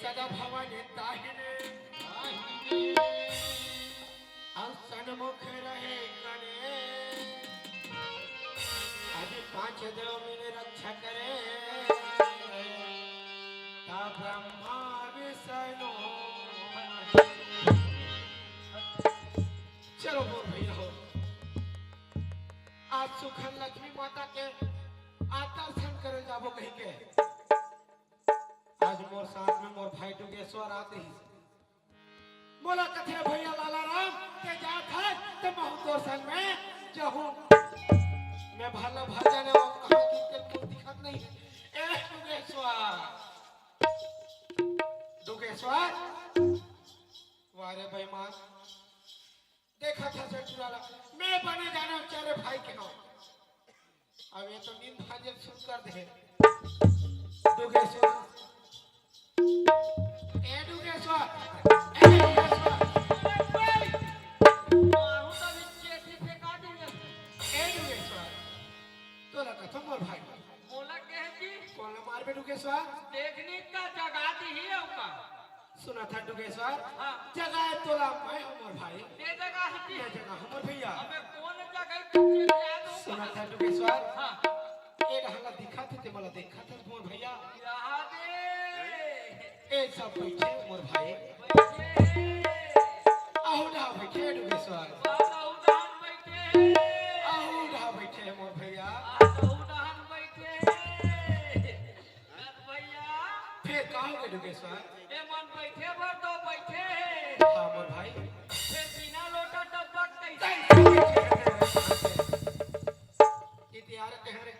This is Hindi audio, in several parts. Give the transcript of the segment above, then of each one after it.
सदा भवानी दाहिने और सन्मुख रहे करे अभी 5 देव मेरे रक्षा करे ता ब्रह्मा विष्णु। चलो बोल भैया हो आज सुखन लक्ष्मी माता के दर्शन करे जाबो कहीं के। आज मोर साथ में मोर भाई डुगेश्वर आते ही बोला कथे भैया लाला राम के जात है तो बहुत तोर संग में जाऊं मैं भला भजन और कहां की के कुछ दिखत नहीं ए डुगेश्वर वारे बेईमान देखा था चुराला मैं बने जाने चारे भाई के नाम अब ये तो नींद भाजे शुरू कर दे डुगेश्वर डुगेश्वर तो लगा तुम और भाई बोला कह जी कौन मार पे डुगेश्वर देखने का जगा दी ही होगा। सुना था डुगेश्वर हाँ। जगह तोला मैं और भाई ये जगह हटी ये जगह हमर भैया हमें कौन जगह तुझे याद हो। सुना था डुगेश्वर हाँ ए रहला दिखा थे मला देखा था मोर भैया यहाँ दे ए सब बैठे मोर भाई बैठे आहुडा बैठे डुगेश्वर उड़ान बैठे आहुडा बैठे मोर भैया उड़ान बैठे भैया फिर कहोगे डुगेश्वर ए मन बैठे भर तो बैठे हाँ मोर भाई फिर बिना लोटा टपक कैसे इतिहार कह रहे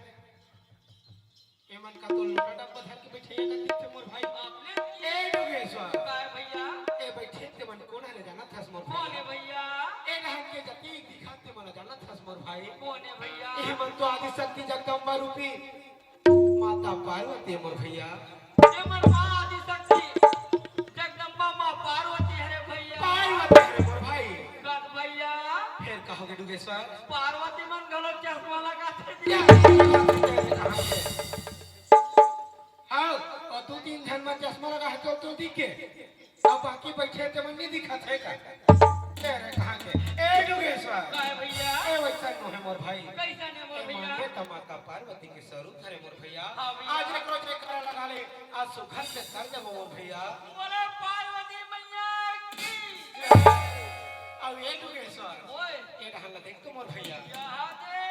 ए मन का तो लोटा डब्बा धर के बैठे ये थे मोर भाई आपने ए डुगेश्वर क्या है भैया ए बैठे ते मन कोना ले जाना था मोर कौन भाई है भैया ए रहन के जति दिखाते मन जाना था मोर भाई कौन है भैया ए मन तो आदि शक्ति जगदम्बा रूपी माता पार्वती मोर भैया ये मन मां आदि शक्ति जगदम्बा मां पार्वती है भैया पार्वती है मोर भाई गद भैया फिर कहोगे डुगेश्वर पार्वती मन गलत चश्मा लगाते या दिया हाँ और 2-3 जन में चश्मा लगा है तो दिखे अब बाकी बैठे तो मन नहीं दिखा थे का तेरे कहां के ए डुगेश्वर क्या है भैया ए वैसा नो है मोर भाई कैसा ने मोर भैया माने तो माता पार्वती के स्वरूप है मोर भैया हाँ भैया। आज एक रोज एक करा लगा ले आज सुखन से कर दे मोर भैया बोले पार्वती मैया की अब ये डुगेश्वर ओए ये रहला देख तो मोर भैया यहाँ दे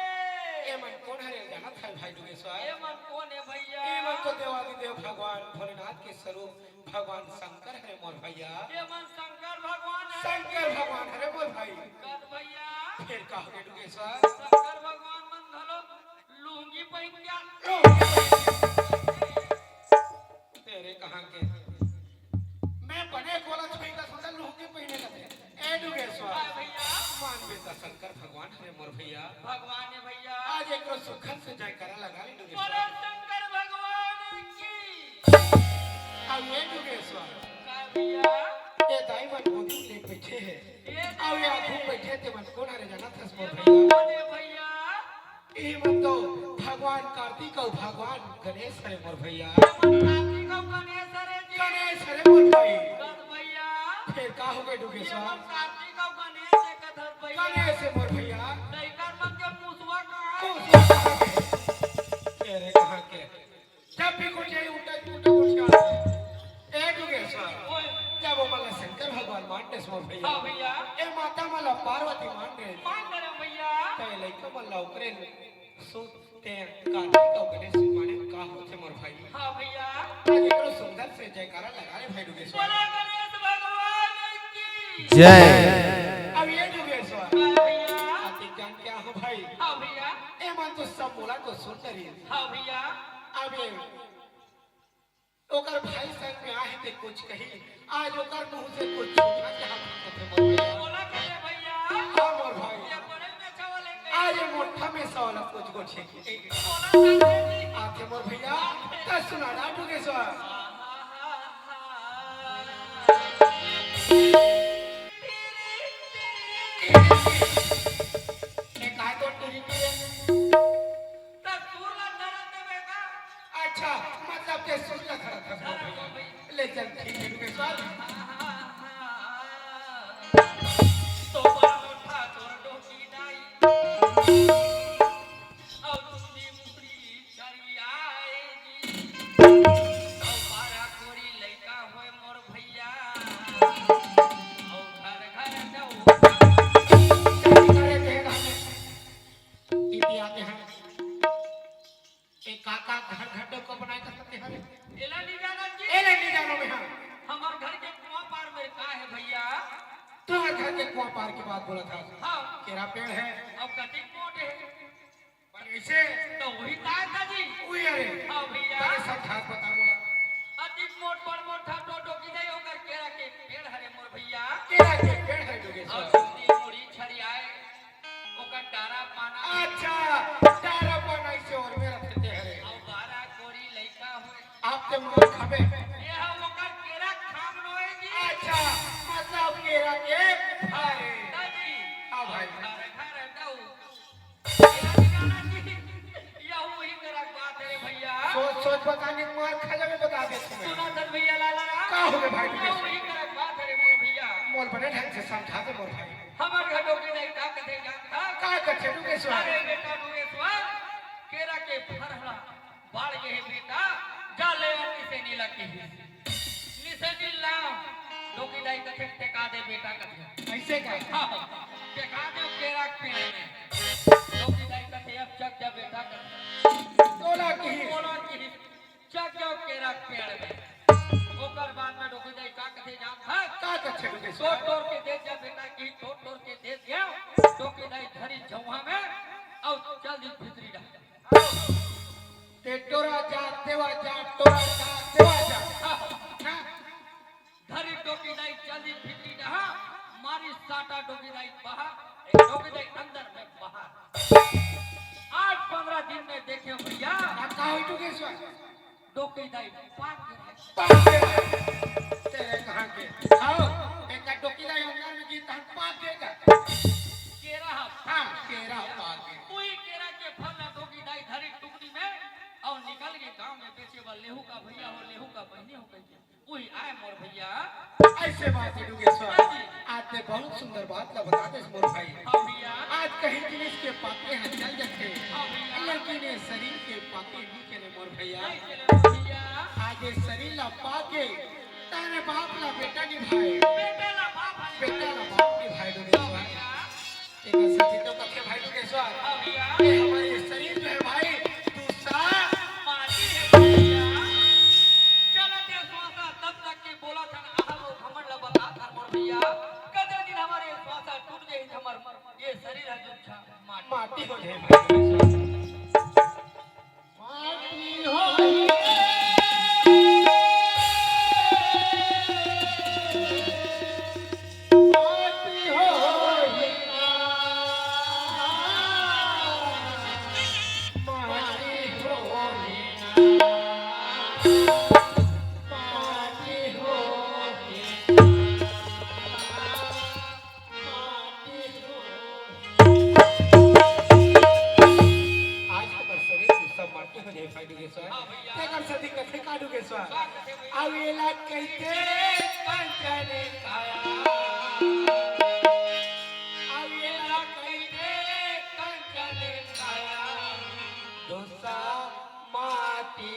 ए मन कौन है जाना था भाई डुगेश्वर ये मन कौन है भैया ए मन तो देवादिदेव भगवान भोलेनाथ के स्वरूप भगवान शंकर है मोर भैया ये मन शंकर भगवान है शंकर भगवान है मोर भाई गद भैया फिर कहोगे डुगेश्वर शंकर भगवान मन धलो लुंगी पहन के तेरे कहां के मैं बने गोला छुईगा सुंदर लुंगी पहने लगे ए डुगेश्वर क्या है भैया मान बेटा शंकर भगवान है मोर भैया भगवान है भैया आज एक रोज सुखन से जयकारा लगा ले बोले डुगेश्वर शंकर भगवान की अब ये डुगेश्वर क्या है भैया ये दाई मन गोदी ले बैठे हैं ये अब ये आधू बैठे थे मन कोना रे जाना था मोर भैया कौन है भैया ये मन तो भगवान कार्तिक और भगवान गणेश है मोर भैया ये मन कार्तिक और गणेश रे जी गणेश है मोर भाई गद भैया फिर कहोगे ये डुगेश्वर मन कार्तिक और गणेश के कथर भैया गणेश है मोर भैया दैकर मन के मुसवा कहां तेरे कहां के जब भी कुछ यही उठा उठ ए डुगेश्वर ओए जब वो मला शंकर भगवान मानते मोर भैया हां भैया ए माता मला पार्वती मान रहे मान करे भैया ते लइका मला उकरे सुते कार्तिक और गणेश माने का होते मोर भाई हां भैया आज एकरो सुंदर से जयकारा लगा ले भाई डुगेश्वर बोले गणेश भगवान की जय अब ये डुगेश्वर क्या है भैया आती ज्ञान क्या हो भाई हां भैया ए मन तो सब बोला तो सुंदरी हां भैया अब ये ओकर भाई संग में आए थे कुछ कही आज ओकर मुंह से कुछ सुना जहां मोर भैया बोला करे भैया हां मोर भाई ये बड़े में चावल है आज ये मोठा में सवाल कुछ कुछ है बोला करे जी आके मोर भैया तो सुना ना डुगेश्वर ये काय तो टीवी के अच्छा मतलब के सुन खड़ा था ले चल ठीक है के कुआं पार की बात बोला था। हाँ केरा पेड़ है अब कटिंग मोट है पर ऐसे तो वही तार था जी उई अरे हाँ भैया अरे सब घाट बता बोला अधिक मोट पर मोट था टोटो की नहीं होकर केरा के पेड़ हरे मोर भैया केरा के पेड़ है और डुगेश्वर। सुंदी मुड़ी छड़ी आए ओकर डारा पाना अच्छा तारा पर ऐसे और मेरा फते हरे और बारा कोरी लइका हुए आप ते मार खाबे ये है ओकर केरा खाम नोए जी अच्छा मतलब केरा के भाई दादी हाँ भाई घर घर दऊ केरा निकाला जी यह वही करा बात है रे भैया सोच सोच बताने मार खा जावे बता दे तुम्हें सुना दन भैया लाला का हो गए भाई यह वही करा बात है रे मोर भैया मोर बड़े ढंग से समझा दे मोर भाई हमर घटो की नहीं का कथे जानता का कथे डुगेश्वर। अरे बेटा डुगेश्वर केरा के फरहड़ा बाढ़ गए बेटा जा ले आनी से नीला की निसे नीला डोकी दाई कथे टेका दे बेटा कथे ऐसे का हाँ टेका दे केरा के पेड़ में डोकी दाई कथे अब चक जा बेटा कथे तोला की बोला की चक जाओ केरा के पेड़ में ओकर बाद में डोकी दाई का कथे जानता का कथे तोड़ डुगेश्वर। तोड़ के दे जा बेटा की तोड़ तोड़ के दे दिया तो के नहीं धरी जौहा में और चल दी भीतरी डाल ते टोरा जा देवा जा टोरा जा देवा जा हाँ? धरी टोकी नहीं चल दी भीतरी डाल मारी साटा टोकी नहीं बाहर टोकी नहीं अंदर में बाहर 8-15 दिन में देखे भैया का होई डुगेश्वर। टोकी नहीं पाक गया पाके तेरे कहां के आओ एक डोकी लाई अंदर में की तन पाकेगा केरा हां केरा पाके कोई केरा के फल ना टोकी नहीं धरी टुकड़ी में और निकल के गांव में बेचे वाला लेहू का भैया हो लेहू का बहनी हो गई वही आए मोर भैया ऐसे बात है डुगेश्वर। आज ते बहुत सुंदर बात ला बता दे मोर भाई। हाँ भैया आज कहीं जिनिस के पाके हैं चल जाते हाँ भैया लेकिन ये शरीर के पाके नहीं चले मोर भैया। नहीं चले मोर भैया आज ये शरीर ला पाके तारे बाप ला बेटा निभाए बेटा ला बाप है बेटा ला बाप निभाए हाँ डुगेश्वर। भैया एक सच्ची तो कथे भाई डुगेश्वर। हाँ भैया ये हमारे शरीर जो है भाई दूसरा माटी है भैया चलते स्वासा तब तक के बोला था आहा वो घमंड ला बता था मोर भैया कदे दिन हमारे स्वासा टूट गई हमर ये शरीर है जो माटी माटी हो जाए भाई डुगेश्वर। माटी हो माटी हो माटी हो माटी हो आज हमार शरीर सब माटी हो जाए भाई डुगेश्वर। हाँ भैया तेकर सदी कथे का डुगेश्वर। का कथे भैया आवेला कहते कंचन काया आवेला कहते कंचन काया दोसा माटी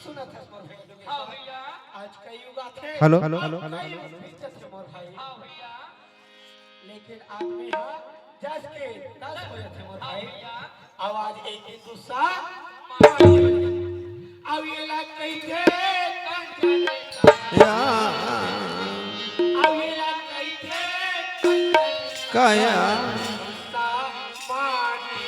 सुना था मोर भाई डुगेश्वर। हाँ भैया आज कई युग थे हेलो कई बीच थे मोर भाई हाँ भैया लेकिन आदमी हा 10 के 10 हो थे मोर हाँ भाई। भैया आवाज एक ही दूसरा आवेला कहते कंचन आवेला कहते कंचन काया दोसा माटी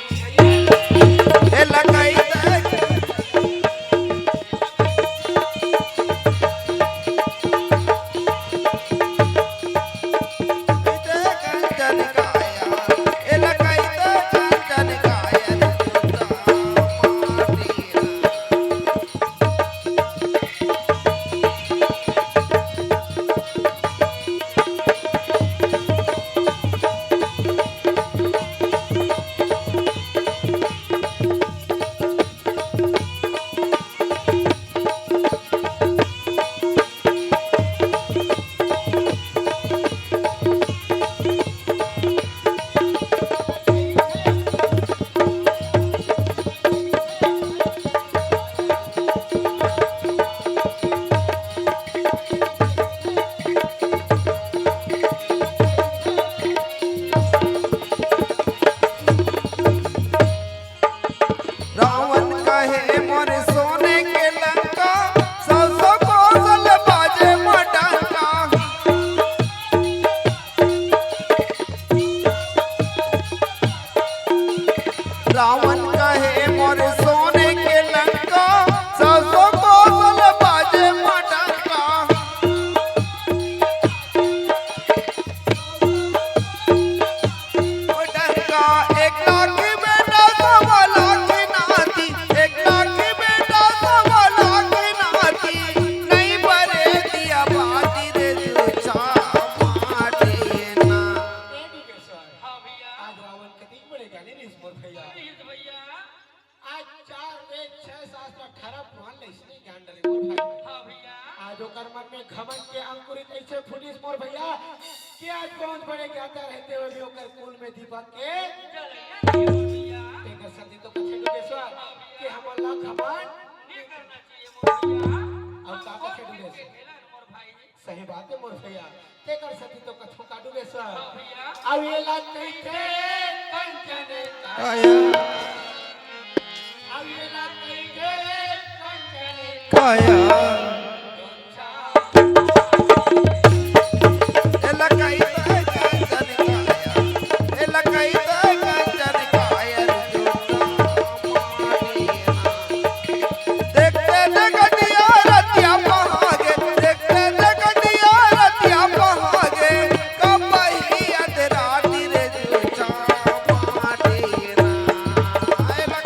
आज पहुंच बड़े ज्ञाता रहते हुए भी होकर कुल में दीपक के चले मोर भैया तेकर सती तो कथे डुबेश्वर कि हम अल्लाह खमान नहीं करना चाहिए मोर भैया अब का कथे के डुबेश्वर खेला मोर भाई सही बात है मोर भैया तेकर सती तो कथो का डुबेश्वर भैया अब ये लाग नहीं थे कंचन का काया अब ये लाग नहीं थे कंचन काया का एला काई ताय कांचन काया एला काई ताय कांचन काया देखते जगतिया रतिया पहागे देखते जगतिया रतिया पहागे कबही अधराती रे जुचा माटी ना एला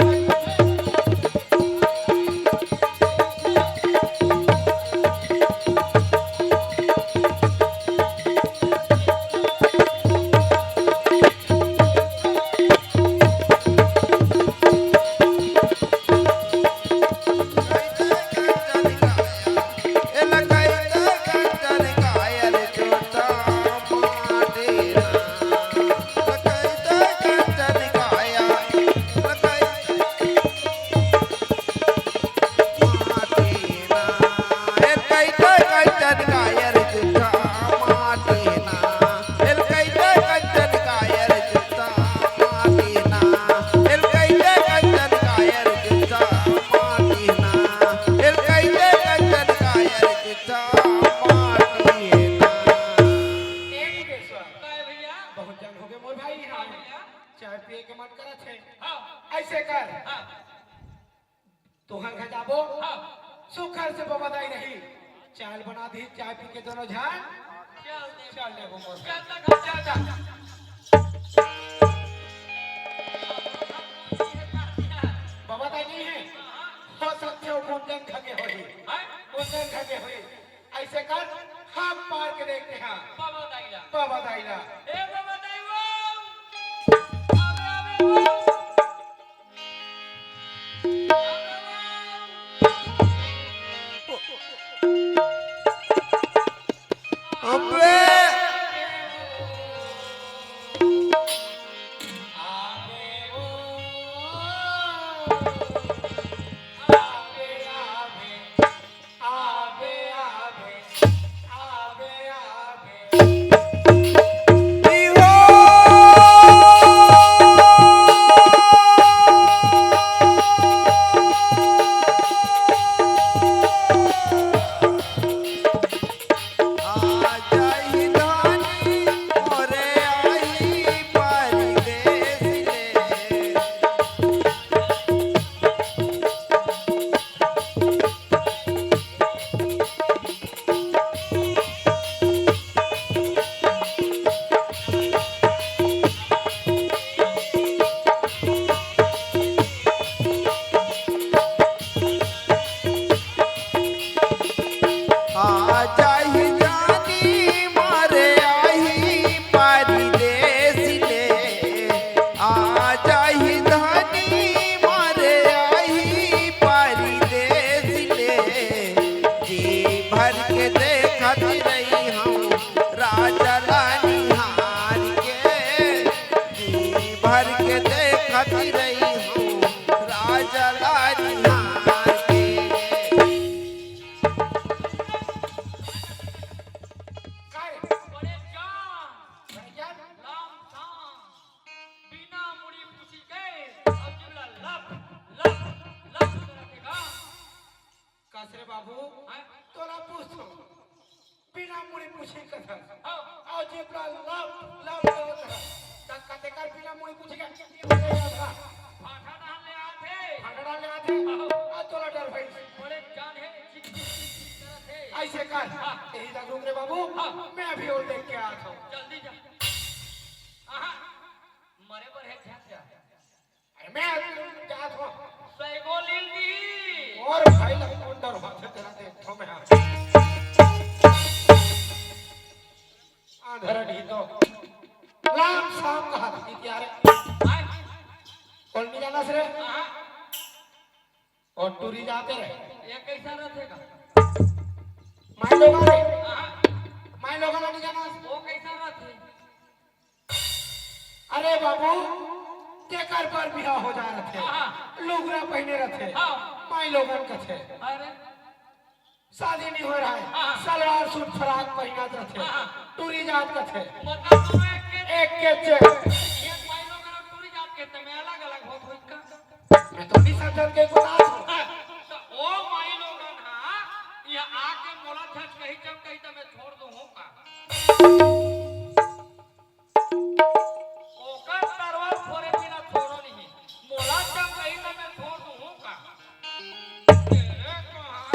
काय भैया बहुत जन हो गए मोर भाई हाँ भैया चाय पिए के मन करत है हाँ ऐसे कर हाँ तुहर घर जाबो हाँ सुखर से बबदाई रही चाय बना दी चाय पी के दोनों जान चल दे चल ले वो मोर चल तक जा जा बबदाई नहीं है हो सकते हो कुंदन खगे होई कुंदन खगे होई ऐसे कर हम पार के देखते हैं बाबा दाइला बबदाई ला ए बाबा दाइवा आवे आवे अबे भर के देखत रही हूँ राजा रानी हार के जी भर के देखत रही हूँ राजा रानी हार के बड़े जान लाम साम बिना मुड़ी पूछी गए अब्दुल्ला लप लप लप रखेगा कसरे बाबू तोला पूछो बिना मुड़ी पूछे कथा हाँ और जेबला लव लव तक कते कर बिना मुड़ी पूछे का आठा डाल ले आते भगड़ा ले आते आ तोला डर भाई बड़े जान है चिक चिक चिक तरह थे ऐसे कर यही तक रुक रे बाबू मैं अभी और देख के आता हूँ जल्दी जा आहा मरे पर है ध्यान जा अरे मैं जात हूँ सैगो लील दी और भाई लग कौन डर भाग तेरा देख तो मैं आंधरा ढी तो लाम साम कहा थी त्यारे आए कौन नहीं जाना सरे आहा और टूरी जाते रहे ये कैसा रखेगा माय लोग आ रहे आहा माय लोग नहीं जाना वो कैसा रखे अरे बाबू तेकर पर बियाह हो जा रहे हाँ। लुगरा पहने रहे हाँ। माई लोगन का थे अरे शादी नहीं हो रहा है हाँ। सलवार सूट फ्रॉक पहना रहे हाँ। टूरी जात का थे मतलब दोनों एक एक के चे एक माई लोग और टूरी जात के तमे अलग अलग होत होई का मैं तो नहीं समझ के बता तो ओ माई लोगन हां ये आके मोला छच कही जब कही त मैं छोड़ दूं हूं का ओकर तरवा फोरे बिना छोड़ो नहीं मोला जब कही त मैं छोड़ दूं हूं का तेरे कहां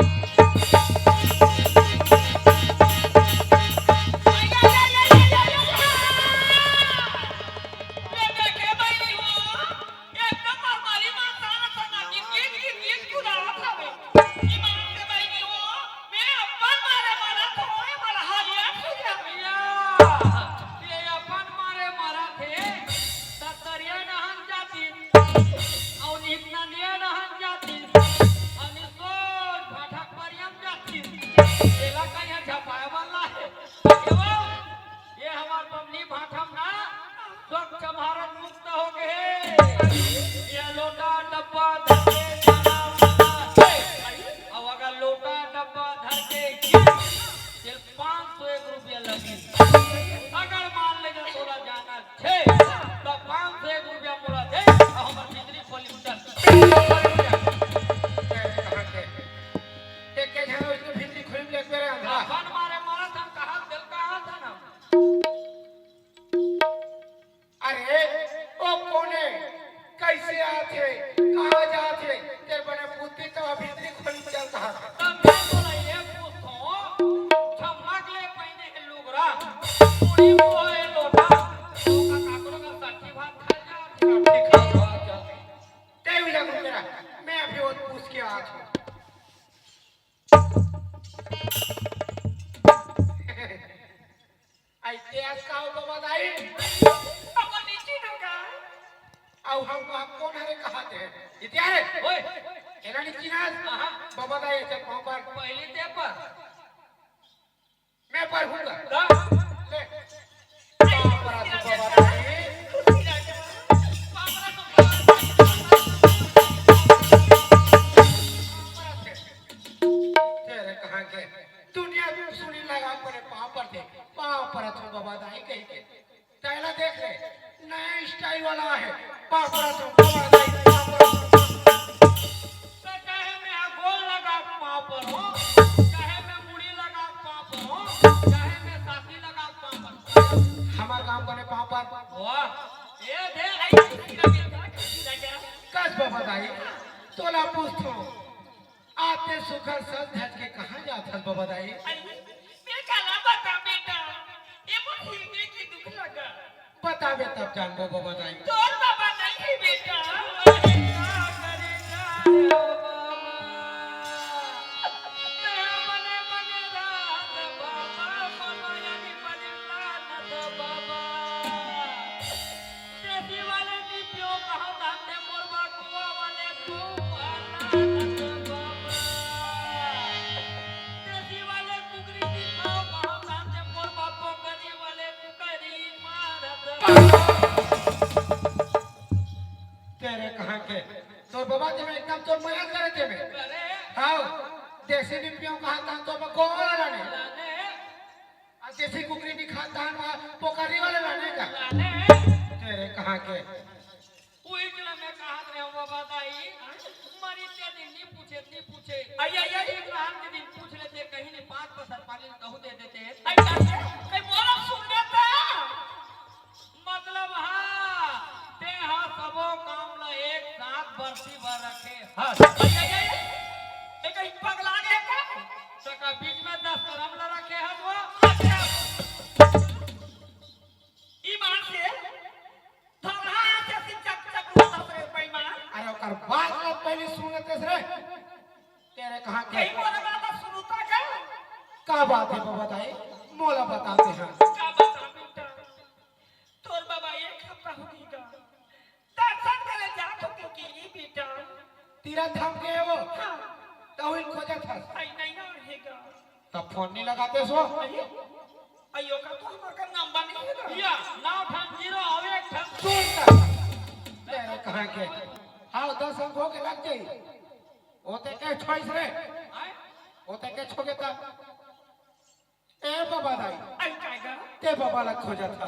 ये हमार बमनी भाठम ना स्वच्छ भारत मुक्त हो गए ये लोटा डब्बा धर के जाना मना अब अगर लोटा डब्बा धर के ये 501 रुपया लगी अगर मान ले जा तोला जाना छे तो 501 रुपया मोला दे और हमर बिजली खोली उतर कहां के झनो इसने भिंडी खोल ले मेरे अंधा अपन मारे मारा था कहां दिल कहां था ना अरे ओ कोने कैसे आथे कहां जाथे तेरे बने पुती तो अभी भिंडी खोल चल कहां तब मैं बोला ये पूछो चमक ले पहने के लुगरा पूरी मोए लोटा लोका काकरो का साठी भात खा जा ठीक है ते भी लगू तेरा मैं अभी वो पूछ के आ था आई तेज का हो बाबा दाई अब नीचे ढका आओ हम आप कौन हरे कहाते हैं इतिया है ओए एना नीचे ना हां बाबा दाई से पांव पर पहले ते पर मैं पढ़ूंगा दा ले पांव पर आ बाबा दाई तेरे कहां के दुनिया सुनी लगा पड़े पांव पर थे पांव पर तुम बाबा दाई कह के पहला देख ले नया स्टाइल वाला है पांव पर तुम बाबा दाई पांव पर तो चाहे मैं गोल लगा पांव पर हो चाहे मैं मुड़ी लगा पांव पर हो चाहे मैं साथी लगा पांव पर हमारा काम बने पांव पर वाह ये दे आई कस बाबा दाई तोला पूछतो आते सुखर सज धज के कहां जाता बाबा दाई बतावे तब जानबो बाबा दाई तेरे कहां के तो बाबा जी में एकदम तो मया करे थे में हां देसी निपियों कहां था तो मैं गोल लाने आ देसी कुकरी भी खाता है पोखरी वाले लाने का तेरे कहां के कहीं नहीं 5 पैसा पानी कहू दे देते मतलब हाँ ते हाँ सबो काम ला एक साथ बरसी भर रखे हाँ पगला गए का बीच में 10 करम ला रखे है वो ईमान से धरहा से चक चक उतरे बेईमान अरे ओकर बात मत पहले सुनते रे तेरे कहां के कहीं मोला बात सुनता का बात है बाबा दाई मोला बताते हैं का बता बेटा तोर बाबा एक हफ्ता हो गई दर्शन करे जा तो क्योंकि ई बेटा तीरथ धाम के वो तो ही खोजत है आई नहीं रहेगा तब फोन नहीं लगाते सो अयो का तो हमार का नाम बनी है या 9 ठन 0 और 1 ठन सुन कहाँ के हाँ 10 अंक हो के लग जाई ओते के छोइस रे आय ओते के छोगे ता ए बाबा दाई आई काय कर ते बाबा ला खोजा था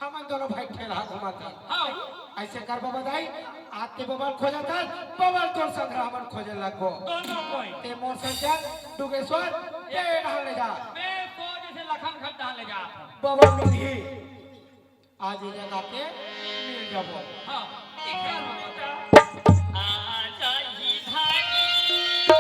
हम दोनों भाई ठेला घुमा था हां ऐसे कर बाबा दाई आते बाबा खोजा था बाबा तोर संग हमन खोजे लगबो दोनों कोई ते मोर संचार दुगेश्वर ये ढाल ले जा मैं तो जैसे लखन खट डाल ले जा बाबा मिली आज ये जगह पे मिल जाबो हां एक बार आ जाई भाई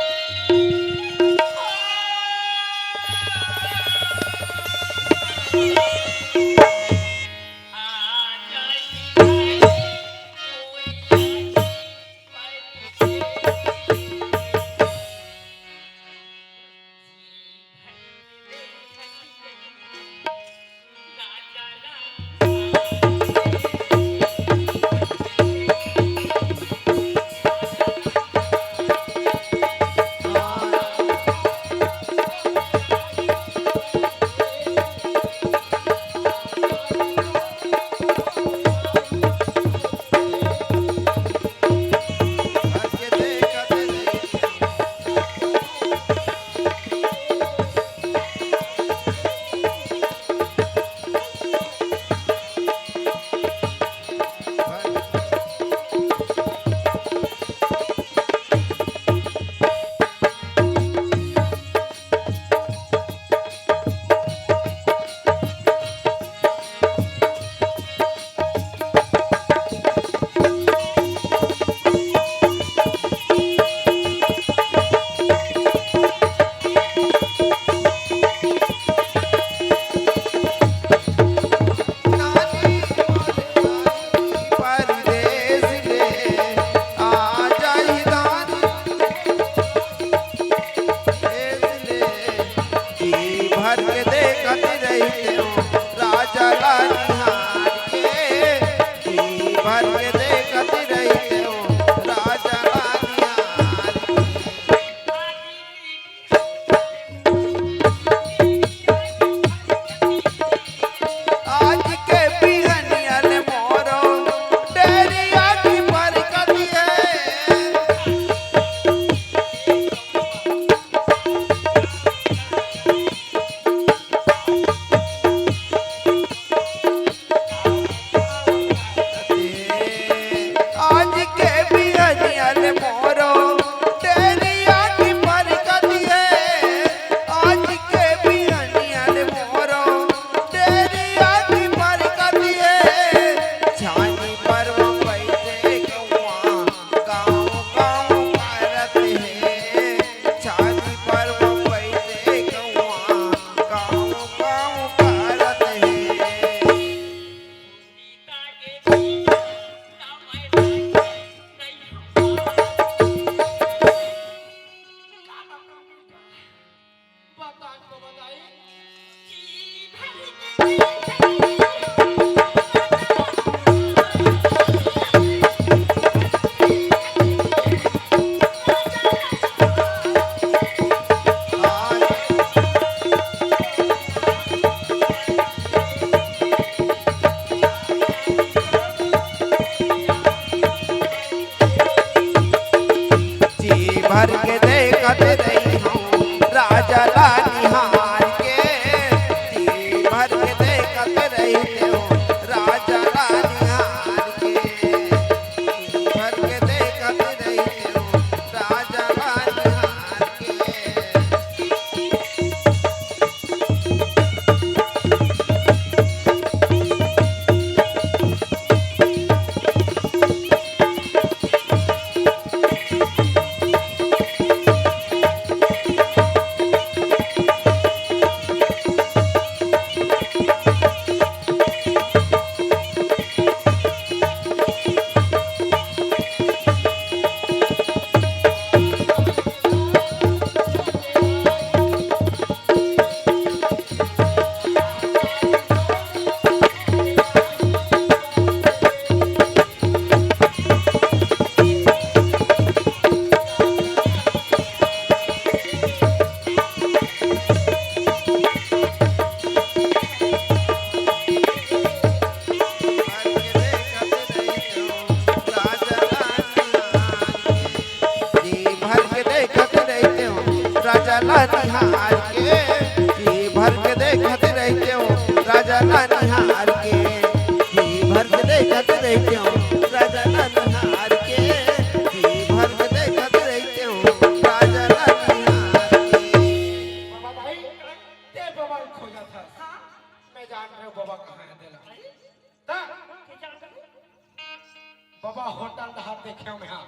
बाबा होटल दहार देखे में हाँ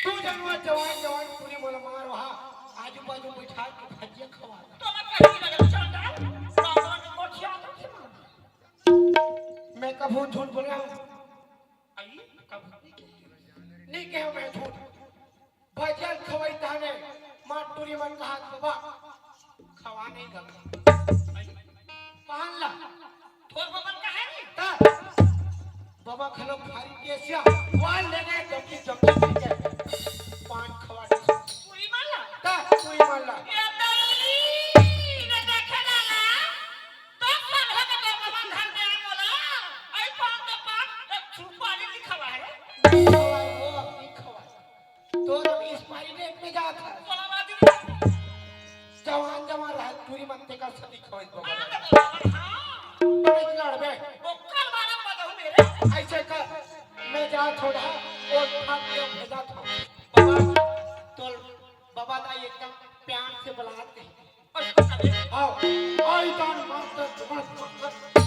तू जनवा जवान जवान पूरी बोल मार वहाँ आजू बाजू बैठा के भजिया खवा दे। तो मैं कहीं लगे चल जा रावण की कोठिया मैं कभी झूठ बोल रहा हूँ आई कब नहीं कहे मैं झूठ भजिया खवाई ताने मार पूरी मन कहा बाबा खवा नहीं गया मान ला थोर बबन का है नी ता बाबा खलो खारी केसिया वाल ले गए जबकि जबकि के पान खवा दे पूरी माला ता पूरी मान ला ये दई ने देखे ना तो सब है के बबन घर में बोला आई पान तो पान एक छुपानी नहीं खवा है खवाए वो अपनी खवाए तो जब इस पारी डेट में जाता है सोलाबादी जवान जवान रहा पूरी मत्ते का सदी खवाई बाबा हां बड़े लड़बे बोकल मारा बदहु मेरे ऐसे कर मैं जा थोड़ा और भाग के भेजा था बाबा तो बाबा दा एकदम प्यार से बुलाते और कभी आओ आई जान मास्टर तुम्हारा